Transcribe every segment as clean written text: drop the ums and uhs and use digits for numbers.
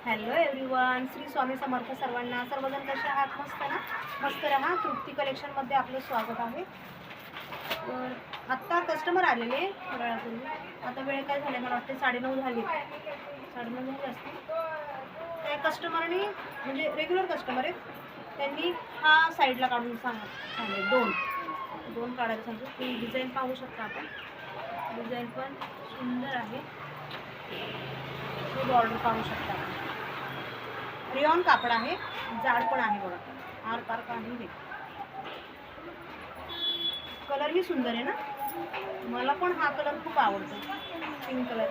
Hello everyone, Shri Swami Samarth सर्वांना. सर्वजण कसे आहात? मस्त ना? मस्त राहा. तृप्ती कलेक्शनमध्ये आपलं स्वागत आहे. तर आत्ता कस्टमर आलेले थोड्या वेळापूर्वी. आता वेळ काय झाले, मला वाटते 9:30 झाली. 9:30 झाली असते. त्या कस्टमरनी म्हणजे रेग्युलर कस्टमर आहेत, त्यांनी हा साईडला काढून सांगितले दोन काढायला सांगतो. ती डिझाईन पाहू शकता आपण. डिझाईन पण सुंदर आहे. बॉर्डर पाहू शकता. रिऑन कापड आहे, जाड पण आहे बघा. आर पार काही नाही. कलर ही सुंदर आहे ना. मला पण हा कलर खूप आवडतो, पिंक कलर.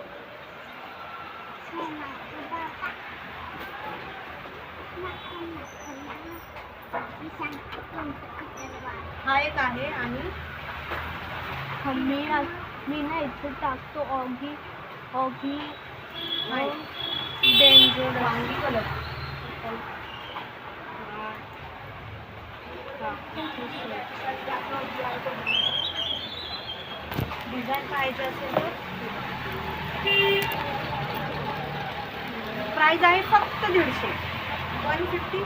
हा एक आहे. आणि मी ना इथे टाकतो ऑगी डेंजर वांगी कलर. डिझाईन पाहिजे असेल तर प्राइस आहे फक्त 150. 150.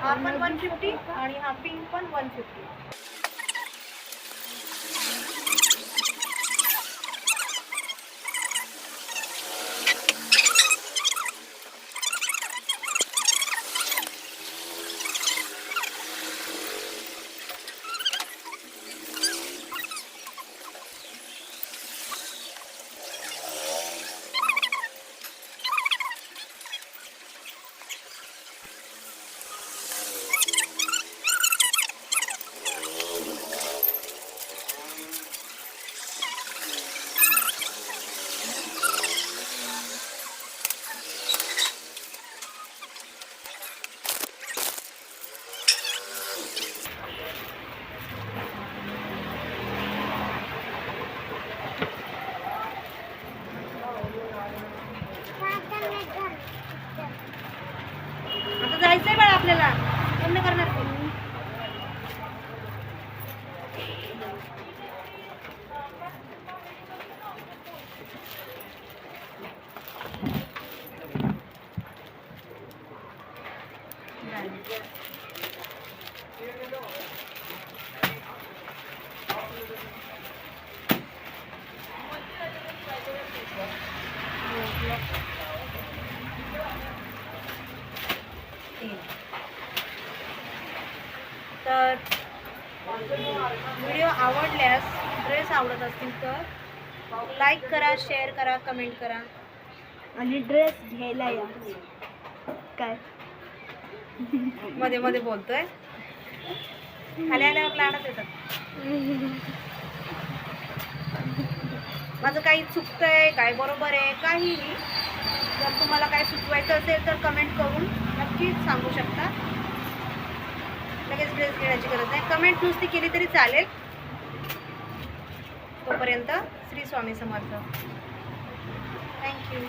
हा पण 150 आणि हा पिंक पण 150. आता जायचंय बाळा आपल्याला. बंद करणार ते. तर व्हिडिओ आवडल्यास, ड्रेस आवडत असतील तर लाईक करा, शेअर करा, कमेंट करा आणि ड्रेस घ्यायला या. काय मध्ये मध्ये बोलतोय. खाली आल्यावर लाडच येतात. माझं काही चुकतंय, काय बरोबर आहे, काही नाही. जर तुम्हाला काय सुचवायचं असेल तर कमेंट करून नक्कीच सांगू शकता. लगेच ड्रेस घेण्याची गरज नाही, कमेंट नुसती केली तरी चालेल. तोपर्यंत श्री स्वामी समर्थ. थँक्यू.